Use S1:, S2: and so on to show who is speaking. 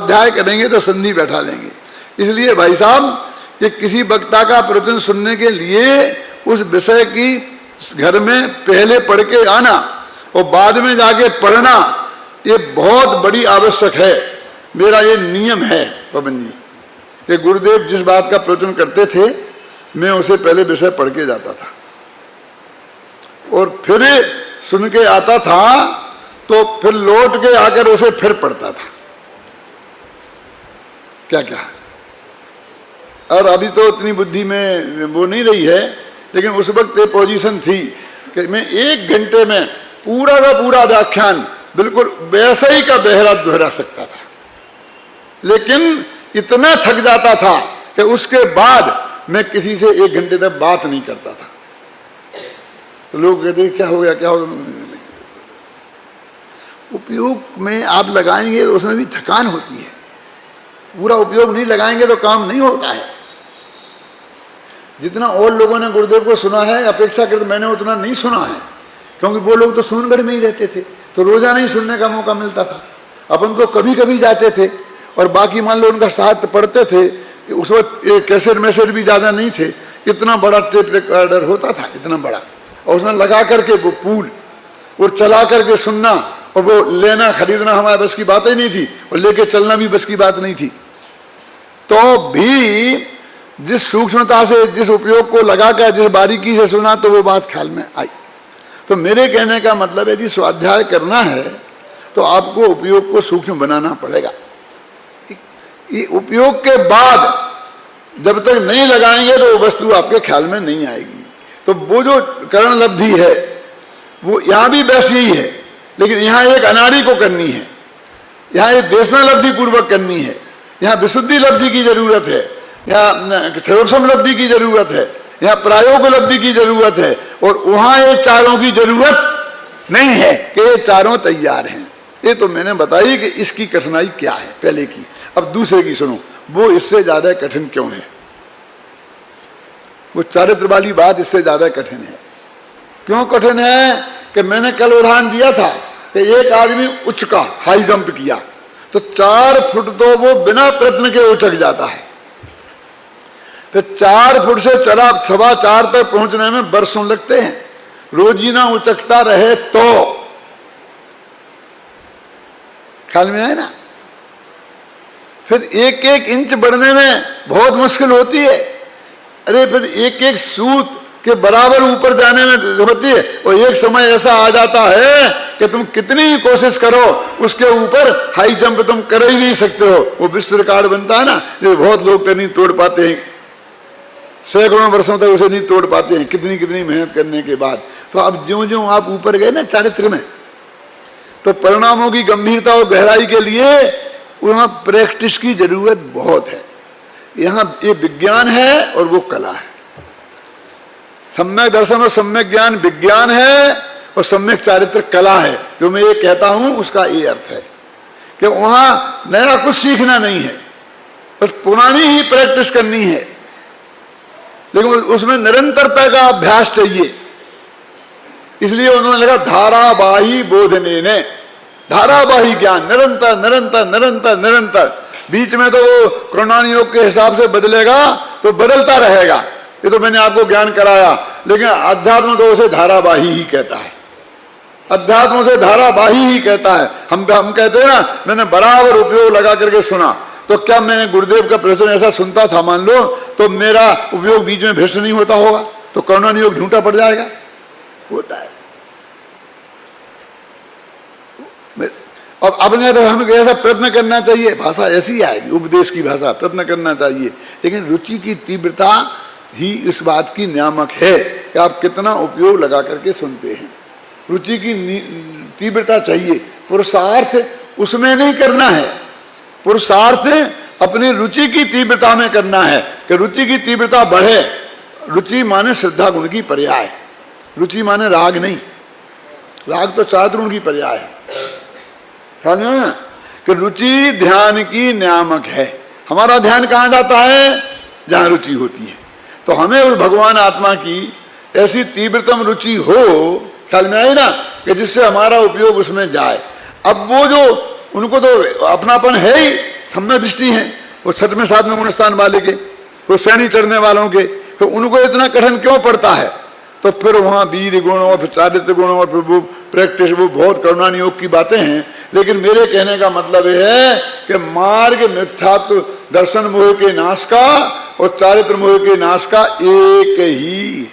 S1: स्वाध्याय करेंगे तो संधि बैठा लेंगे। इसलिए भाई साहब, कि किसी वक्ता का प्रवचन सुनने के लिए उस विषय की घर में पहले पढ़ के आना और बाद में जाके पढ़ना, ये बहुत बड़ी आवश्यक है। मेरा ये नियम है पवन जी, कि गुरुदेव जिस बात का प्रवचन करते थे मैं उसे पहले विषय पढ़ के जाता था और फिर सुन के आता था, तो फिर लौट के आकर उसे फिर पढ़ता था। क्या क्या, और अभी तो इतनी बुद्धि में वो नहीं रही है, लेकिन उस वक्त ये पोजीशन थी कि मैं 1 घंटे में पूरा का पूरा व्याख्यान बिल्कुल वैसा ही का बहरा दोहरा सकता था। लेकिन इतना थक जाता था कि उसके बाद मैं किसी से 1 घंटे तक बात नहीं करता था। तो लोग कहते क्या हो गया, क्या हो गया। उपयोग में आप लगाएंगे तो उसमें भी थकान होती है, पूरा उपयोग नहीं लगाएंगे तो काम नहीं होता है। जितना और लोगों ने गुरुदेव को सुना है अपेक्षाकृत मैंने उतना नहीं सुना है, क्योंकि वो लोग तो सोनगढ़ में ही रहते थे, तो रोजाना ही सुनने का मौका मिलता था। अपन तो कभी कभी जाते थे, और बाकी मान लो उनका साहित्य पढ़ते थे। उस वक्त कैसेट मैसेट भी ज़्यादा नहीं थे, इतना बड़ा टेप रिकॉर्डर होता था, इतना बड़ा, और उसमें लगा करके वो पूल और चला करके सुनना, और वो लेना खरीदना हमारे बस की बात ही नहीं थी, और लेके चलना भी बस की बात नहीं थी। तो भी जिस सूक्ष्मता से, जिस उपयोग को लगाकर, जिस बारीकी से सुना, तो वो बात ख्याल में आई। तो मेरे कहने का मतलब है यदि स्वाध्याय करना है तो आपको उपयोग को सूक्ष्म बनाना पड़ेगा। ये उपयोग के बाद जब तक नहीं लगाएंगे तो वो वस्तु आपके ख्याल में नहीं आएगी। तो वो जो करण लब्धि है वो यहाँ भी वैसी ही है, लेकिन यहाँ एक अनाड़ी को करनी है, यहाँ एक देशना लब्धि पूर्वक करनी है, यहाँ विशुद्धि लब्धि की जरूरत है, यहाँ क्षयोपम लब्धि की जरूरत है, यहाँ प्रायोग लब्धि की जरूरत है, और वहाँ ये चारों की जरूरत नहीं है कि ये चारों तैयार हैं। ये तो मैंने बताई कि इसकी कठिनाई क्या है पहले की। अब दूसरे की सुनो, वो इससे ज्यादा कठिन क्यों है। वो चारित्र वाली बात इससे ज्यादा कठिन है। क्यों कठिन है कि मैंने कल उदाहरण दिया था कि एक आदमी उचका, हाई जंप किया, तो 4 फुट तो वो बिना प्रयत्न के उचक जाता है। फिर 4 फुट से चला 4.25 तक पहुंचने में बरसों लगते हैं। रोजीना उचकता रहे तो ख्याल में आए ना। फिर 1-1 इंच बढ़ने में बहुत मुश्किल होती है। अरे फिर 1-1 सूत के बराबर ऊपर जाने में होती है, और एक समय ऐसा आ जाता है कि तुम कितनी ही कोशिश करो उसके ऊपर हाई जंप तुम कर ही नहीं सकते हो। वो विश्व रिकॉर्ड बनता है ना, जो बहुत लोग तो नहीं तोड़ पाते हैं, सैकड़ों वर्षों तक उसे नहीं तोड़ पाते हैं, कितनी कितनी मेहनत करने के बाद। तो अब ज्यों-ज्यों आप ऊपर गए ना चारित्र में, तो परिणामों की गंभीरता और गहराई के लिए वहां प्रैक्टिस की जरूरत बहुत है। यहाँ ये विज्ञान है और वो कला है। सम्यक दर्शन और सम्यक ज्ञान विज्ञान है, और सम्यक चारित्र कला है। जो मैं ये कहता हूं उसका ये अर्थ है कि वहां नया कुछ सीखना नहीं है, बस पुरानी ही प्रैक्टिस करनी है, लेकिन उसमें निरंतरता का अभ्यास चाहिए। इसलिए उन्होंने लगा धारावाही बोधने ने, धारावाही ज्ञान, निरंतर निरंतर निरंतर निरंतर। बीच में तो वो कृणान योग के हिसाब से बदलेगा तो बदलता रहेगा, ये तो मैंने आपको ज्ञान कराया। लेकिन अध्यात्म तो उसे धारावाही ही कहता है, अध्यात्म उसे धारावाही ही कहता है। हम कहते हैं ना, मैंने बराबर उपयोग लगा करके सुना। तो क्या मैं गुरुदेव का प्रवचन ऐसा सुनता था मान लो, तो मेरा उपयोग बीच में भ्रष्ट नहीं होता होगा, तो कृणान योग झूठा पड़ जाएगा? होता है। अब अपने तो हमें ऐसा प्रयत्न करना चाहिए, भाषा ऐसी आएगी, उपदेश की भाषा, प्रयत्न करना चाहिए। लेकिन रुचि की तीव्रता ही इस बात की नियामक है कि आप कितना उपयोग लगा करके सुनते हैं। रुचि की तीव्रता चाहिए, पुरुषार्थ उसमें नहीं करना है। पुरुषार्थ अपनी रुचि की तीव्रता में करना है कि रुचि की तीव्रता बढ़े। रुचि माने श्रद्धा गुण की पर्याय, रुचि माने राग नहीं। राग तो चारित्र गुण की पर्याय है, समझ में ना, कि रुचि ध्यान की नियामक है। हमारा ध्यान कहाँ जाता है? जहाँ रुचि होती है। तो हमें उस भगवान आत्मा की ऐसी तीव्रतम रुचि हो, ख्याल में आई ना, कि जिससे हमारा उपयोग उसमें जाए। अब वो जो उनको तो अपनापन है ही, सम्यक दृष्टि है वो छठवें सातवें गुण स्थान वाले के, वो श्रेणी चढ़ने वालों के, तो उनको इतना कठिन क्यों पड़ता है? तो फिर वहाँ वीर गुण और फिर चारित्र गुण और फिर वो प्रैक्टिस, वो बहुत करुणा योग की बातें हैं। लेकिन मेरे कहने का मतलब यह है कि मार्ग मिथ्यात्व दर्शन मोह के नाश का और चारित्र मोह के नाश का एक ही